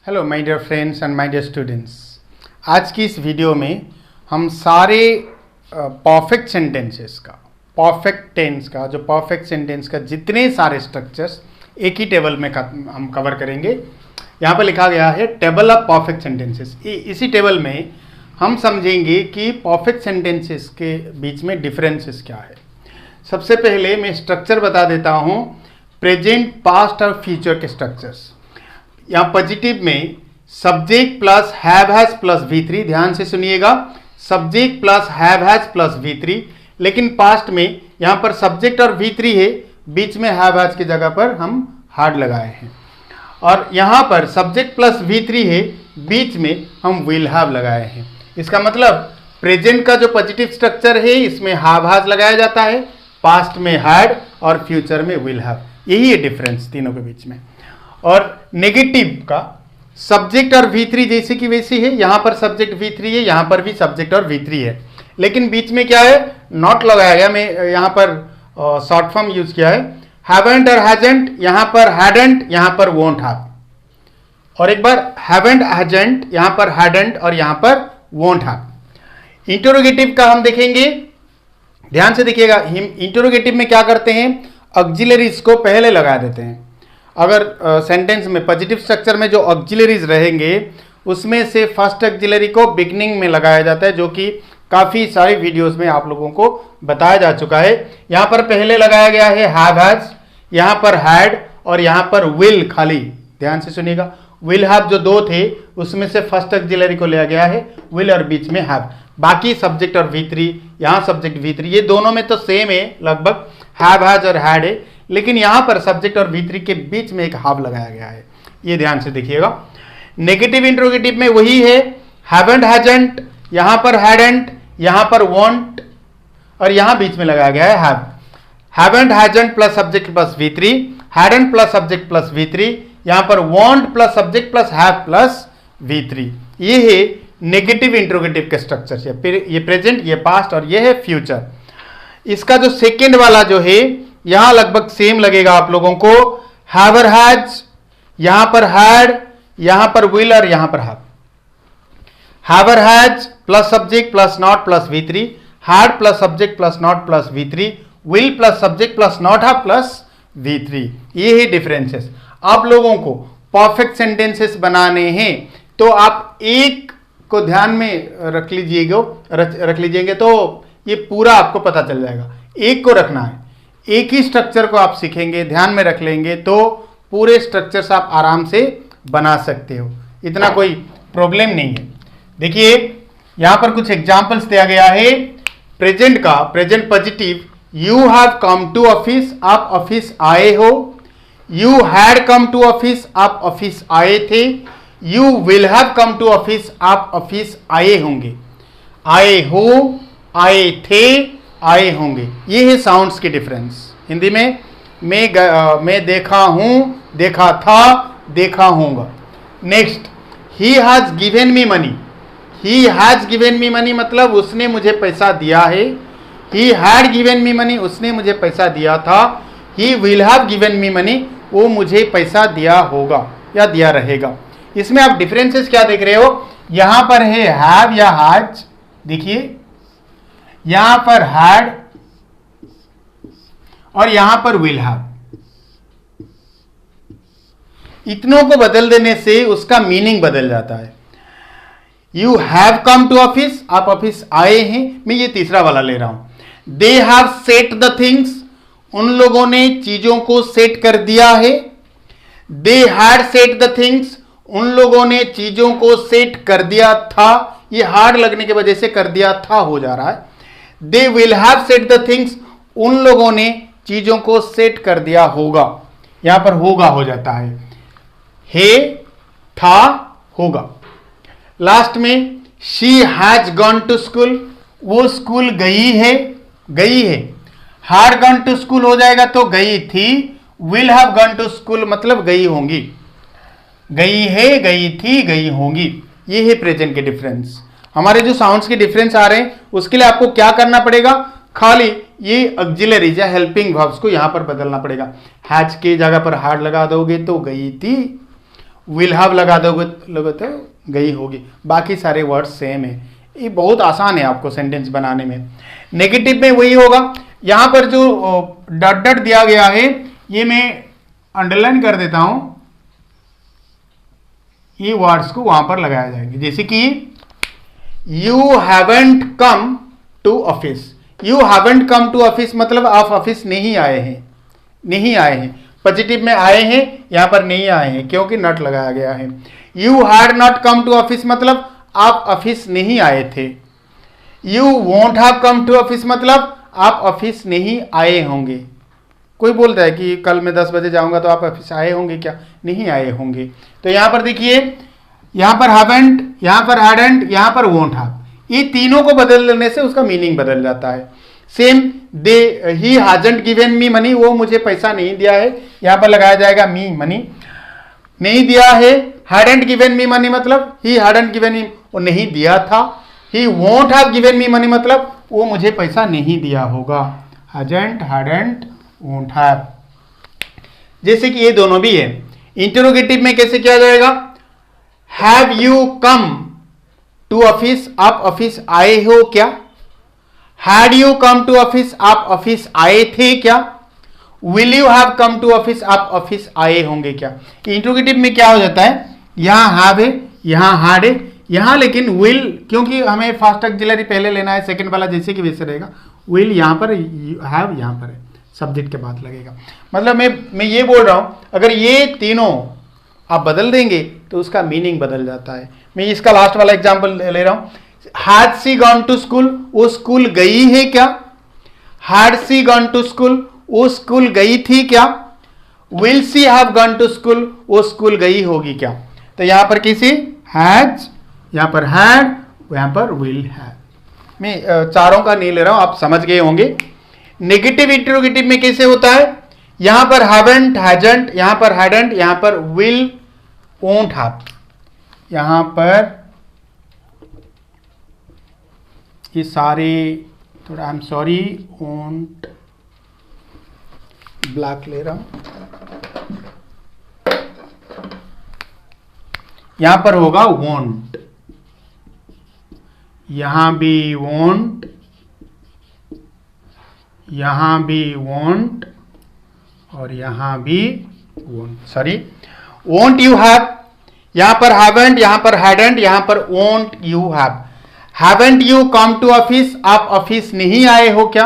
Hello my dear friends and my dear students. आज की इस वीडियो में हम सारे परफेक्ट सेंटेंसेस का, परफेक्ट टेंस का, जो परफेक्ट सेंटेंस का जितने सारे स्ट्रक्चर्स एक ही टेबल में हम कवर करेंगे। यहाँ पर लिखा गया है टेबल ऑफ परफेक्ट सेंटेंसेस। इसी टेबल में हम समझेंगे कि परफेक्ट सेंटेंसेस के बीच में डिफरेंसेस क्या है। सबसे पहले मैं स्ट्रक्चर बता देता हूँ, प्रेजेंट, पास्ट और फ्यूचर के स्ट्रक्चर्स। यहाँ पॉजिटिव में subject plus have has plus V3, ध्यान से सुनिएगा, subject plus have has plus V3। लेकिन पास्ट में यहाँ पर सब्जेक्ट और V3 है, बीच में हैव हैज की जगह पर हम हार्ड लगाए हैं। और यहाँ पर सब्जेक्ट प्लस V3 है, बीच में हम विल हैव लगाए हैं। इसका मतलब प्रेजेंट का जो पॉजिटिव स्ट्रक्चर है इसमें हैव हैज लगाया जाता है, पास्ट में हैड और फ्यूचर में विल हैव। यही है डिफरेंस तीनों के बीच में। और नेगेटिव का सब्जेक्ट और V3 जैसे कि वैसी है, यहां पर सब्जेक्ट V3 है, यहां पर भी सब्जेक्ट और V3 है, लेकिन बीच में क्या है, नॉट लगाया गया। मैं यहां पर शॉर्ट फॉर्म यूज किया है, हैवेंट और हैजेंट, यहां पर हैडेंट, यहां पर वोंट हैव। और एक बार हैवेंट हैजेंट, यहां पर हैडेंट और यहां पर वोंट हैव। इंटरोगेटिव का हम देखेंगे, ध्यान से देखिएगा। इंटरोगेटिव में क्या करते हैं, ऑक्सिलरीज को पहले लगा देते हैं। अगर सेंटेंस में पॉजिटिव स्ट्रक्चर में जो ऑक्सिलरीज रहेंगे उसमें से फर्स्ट ऑक्सिलरी को बिगनिंग में लगाया जाता है, जो कि काफ़ी सारी वीडियोस में आप लोगों को बताया जा चुका है। यहाँ पर पहले लगाया गया है हैव हैज, यहाँ पर हैड और यहाँ पर विल खाली, ध्यान से सुनिएगा। विल हैव जो दो थे उसमें से फर्स्ट ऑक्सिलरी को लिया गया है विल और बीच में हैव। बाकी सब्जेक्ट और V3, यहाँ सब्जेक्ट V3, ये दोनों में तो सेम है लगभग, हैव हैज और हैड है, लेकिन यहां पर सब्जेक्ट और V3 के बीच में एक हाव लगाया गया है, ये ध्यान से देखिएगा। नेगेटिव इंट्रोगेटिव में वही है, हैवेंट हैजेंट, यहां पर हैडेंट, यहां पर वॉन्ट और यहां बीच में लगाया गया है have. Haven't हैजेंट plus subject plus V3, hadn't plus subject plus V3, यहां पर want plus subject plus have plus V3। ये है नेगेटिव इंट्रोगेटिव के स्ट्रक्चर। ये प्रेजेंट, ये पास्ट और ये है फ्यूचर। इसका जो सेकेंड वाला जो है यहां लगभग सेम लगेगा आप लोगों को, हैवर हैज, यहां पर हैड, यहां पर विल और यहां पर have. Have or has plus subject plus not plus V3, had plus subject plus not plus V3, will plus subject plus not have plus V3। ये है डिफरेंसेस। आप लोगों को परफेक्ट सेंटेंसेस बनाने हैं तो आप एक को ध्यान में रख लीजिएगा तो ये पूरा आपको पता चल जाएगा। एक को रखना है, एक ही स्ट्रक्चर को आप सीखेंगे, ध्यान में रख लेंगे तो पूरे स्ट्रक्चर्स आप आराम से बना सकते हो, इतना कोई प्रॉब्लम नहीं है। देखिए यहां पर कुछ एग्जांपल्स दिया गया है। प्रेजेंट का, present positive, you have come to office, आप ऑफिस आए हो। You had come to office, आप ऑफिस आए थे। You will have come to office, आप ऑफिस आए होंगे। आए हो, आए थे, आए होंगे। ये है साउंड्स की डिफरेंस। हिंदी में मैं देखा हूं, देखा था, देखा होगा। Next, he has given me money. He has given me money मतलब उसने मुझे पैसा दिया है। He had given me money, उसने मुझे पैसा दिया था। He will have given me money, वो मुझे पैसा दिया होगा या दिया रहेगा। इसमें आप डिफरेंसेस क्या देख रहे हो, यहां पर है हैव या हैज, देखिए यहां पर हैड और यहां पर विल हैव। इतनों को बदल देने से उसका मीनिंग बदल जाता है। You have come to office, आप ऑफिस आए हैं। मैं ये तीसरा वाला ले रहा हूं। They have set the things, उन लोगों ने चीजों को सेट कर दिया है। They had set the things, उन लोगों ने चीजों को सेट कर दिया था। ये हार्ड लगने की वजह से कर दिया था हो जा रहा है। They will have set the things, उन लोगों ने चीजों को सेट कर दिया होगा, यहां पर होगा हो जाता है था, होगा। लास्ट में she has gone to school, वो स्कूल गई है, गई है। हैड गॉन टू स्कूल हो जाएगा तो गई थी। Will have gone to school मतलब गई होंगी, गई है, गई थी, गई होंगी। ये है प्रेजेंट के डिफरेंस। हमारे जो साउंड्स के डिफरेंस आ रहे हैं उसके लिए आपको क्या करना पड़ेगा, खाली ये ऑक्सिलरीज या हेल्पिंग वर्ब्स को यहां पर बदलना पड़ेगा। हैज की जगह पर हैड लगा दोगे तो गई थी। विल हैव लगा दोगे तो गई होगी। बाकी सारे वर्ड्स सेम है। ये बहुत आसान है आपको सेंटेंस बनाने में। नेगेटिव में वही होगा। यहां पर जो डॉट डॉट दिया गया है ये मैं अंडरलाइन कर देता हूं, ये वर्ड्स को वहां पर लगाया जाएंगे। जैसे कि you haven't come to office. You haven't come to office मतलब आप ऑफिस नहीं आए हैं, नहीं आए हैं। पॉजिटिव में आए हैं, यहां पर नहीं आए हैं क्योंकि नॉट लगाया गया है। You had not come to office मतलब आप ऑफिस नहीं आए थे। You won't have come to office मतलब आप ऑफिस नहीं आए होंगे। कोई बोलता है कि कल मैं 10 बजे जाऊंगा तो आप ऑफिस आए होंगे क्या? नहीं आए होंगे। तो यहां पर देखिए, यहां पर हैवंट, यहां पर हैडंट, यहां पर वोंट हैव, ये तीनों को बदल देने से उसका मीनिंग बदल जाता है। Same they he hasn't given me money, वो मुझे पैसा नहीं दिया है, यहां पर लगाया जाएगा मी मनी, नहीं दिया है। हैडंट गिवन मी मनी मतलब ही हैडंट गिवन मी, वो नहीं दिया था। He won't have given me money मतलब वो मुझे पैसा नहीं दिया होगा। Hasn't, hadn't, won't have. जैसे कि ये दोनों भी है। इंटरोगेटिव में कैसे किया जाएगा? Have you come to office, आप ऑफिस आए हो क्या? Had you come to office, आप ऑफिस आए थे क्या? Will you have come to office, आप ऑफिस आए होंगे क्या? इंटरोगेटिव में क्या हो जाता है, यहां हैव है, यहां हैड है, यहां लेकिन विल, क्योंकि हमें फास्ट ऑक्सिलरी पहले लेना है, सेकंड वाला जैसे कि वैसे रहेगा। विल यहां पर, हैव यहां पर है, सब्जेक्ट के बाद लगेगा। मतलब मैं ये बोल रहा हूं, अगर ये तीनों आप बदल देंगे तो उसका मीनिंग बदल जाता है। मैं इसका लास्ट वाला एग्जांपल ले रहा हूं। Had she gone to school, वो स्कूल गई है क्या? Had she gone to school, वो स्कूल गई थी क्या? Will she have gone to school, वो स्कूल गई होगी क्या? तो यहां पर किसी हैज, यहां पर हैड, यहां पर विल हैव। मैं चारों का नहीं ले रहा हूं, आप समझ गए होंगे। नेगेटिव इंटरोगेटिव में कैसे होता है? यहां पर हैवंट, हैजंट, यहां पर हैडंट, यहां पर विल, वोंट हैव, यहां पर ये सारे, थोड़ा I am sorry, won't, black ले रहा हूं, यहां पर होगा वोंट, यहां भी वोंट, यहां भी वोंट और यहां भी won't. Sorry, won't you have, यहां पर हैवंट, यहां पर हैडंट, यहां पर won't you have. Haven't you come to office, आप ऑफिस नहीं आए हो क्या?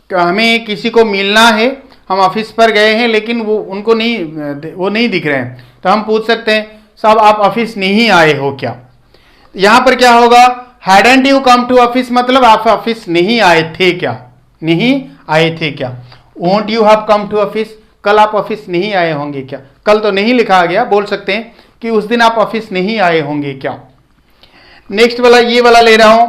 हमें किसी को मिलना है, हम ऑफिस पर गए हैं लेकिन वो उनको नहीं, वो नहीं दिख रहे हैं, तो हम पूछ सकते हैं साहब आप ऑफिस नहीं आए हो क्या? यहां पर क्या होगा? Hadn't you come to office मतलब आप ऑफिस नहीं आए थे क्या? नहीं आए थे क्या? Won't you have come to office, कल आप ऑफिस नहीं आए होंगे क्या? कल तो नहीं लिखा गया, बोल सकते हैं कि उस दिन आप ऑफिस नहीं आए होंगे क्या? नेक्स्ट वाला, ये वाला ले रहा हूं,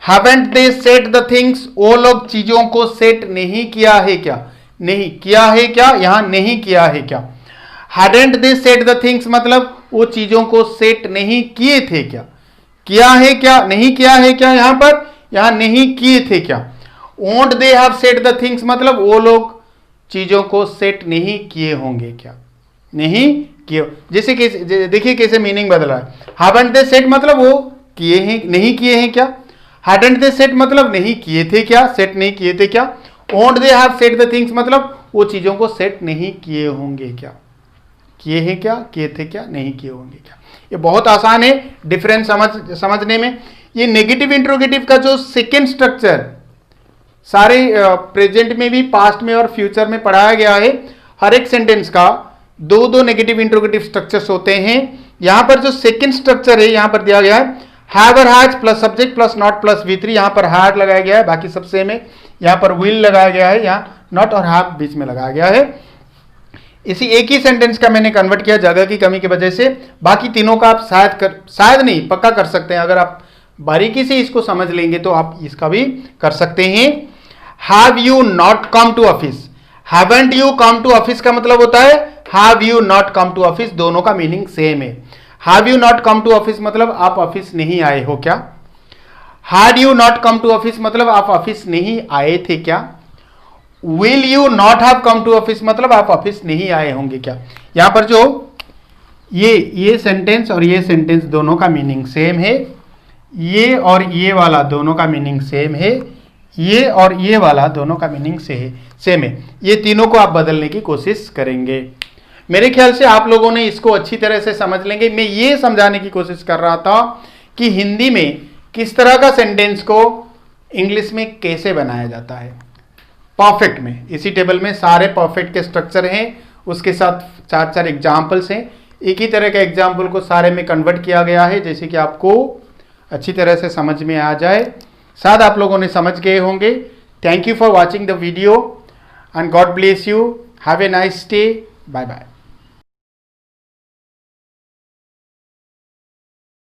haven't they set the things, वो लोग चीजों को सेट नहीं किया है क्या? नहीं किया है क्या? यहां नहीं किया है क्या? Hadn't they set the things मतलब वो चीजों को सेट नहीं किए थे क्या? किया है क्या? नहीं किया है क्या? यहां पर, यहां नहीं किए थे क्या? Won't they have set the things मतलब वो लोग चीजों को सेट नहीं किए होंगे क्या? नहीं किए। जैसे कि देखिए कैसे मीनिंग बदल रहा है। हैवंट दे सेट मतलब वो किए हैं, नहीं किए हैं क्या? हैडंट दे सेट मतलब नहीं किए थे क्या? सेट नहीं किए थे क्या? Won't they have set the things मतलब वो चीजों को सेट नहीं किए होंगे क्या? किए हैं क्या? किए थे क्या? नहीं किए होंगे क्या? ये बहुत आसान है डिफरेंस समझने में। ये नेगेटिव इंट्रोगेटिव का जो सेकेंड स्ट्रक्चर सारे प्रेजेंट में भी, पास्ट में और फ्यूचर में पढ़ाया गया है। हर एक सेंटेंस का दो दो नेगेटिव इंट्रोगेटिव स्ट्रक्चर्स होते हैं। यहां पर जो सेकेंड स्ट्रक्चर है यहां पर दिया गया है, हैव और has plus subject plus not plus V3, यहां पर हैड लगाया गया है, बाकी सब सेम है। यहां पर विल लगाया गया है, यहां नॉट और हैव बीच में लगाया गया है। इसी एक ही सेंटेंस का मैंने कन्वर्ट किया जगह की कमी की वजह से। बाकी तीनों का आप शायद नहीं, पक्का कर सकते हैं। अगर आप बारीकी से इसको समझ लेंगे तो आप इसका भी कर सकते हैं। Have you not come to office, haven't you come to office का मतलब होता है have you not come to office, दोनों का मीनिंग सेम है। Have you not come to office मतलब आप ऑफिस नहीं आए हो क्या? Had you not come to office मतलब आप ऑफिस नहीं आए थे क्या? Will you not have come to office मतलब आप ऑफिस नहीं आए होंगे क्या? यहां पर जो ये सेंटेंस और ये सेंटेंस दोनों का मीनिंग सेम है, ये और ये वाला दोनों का मीनिंग सेम है, ये और ये वाला दोनों का मीनिंग सेम है। ये तीनों को आप बदलने की कोशिश करेंगे। मेरे ख्याल से आप लोगों ने इसको अच्छी तरह से समझ लेंगे। मैं ये समझाने की कोशिश कर रहा था कि हिंदी में किस तरह का सेंटेंस को इंग्लिश में कैसे बनाया जाता है परफेक्ट में। इसी टेबल में सारे परफेक्ट के स्ट्रक्चर हैं, उसके साथ चार चार एग्जाम्पल्स हैं। एक ही तरह के एग्जाम्पल को सारे में कन्वर्ट किया गया है, जैसे कि आपको अच्छी तरह से समझ में आ जाए। शायद आप लोगों ने समझ गए होंगे। Thank you for watching the video and God bless you. Have a nice day. Bye bye.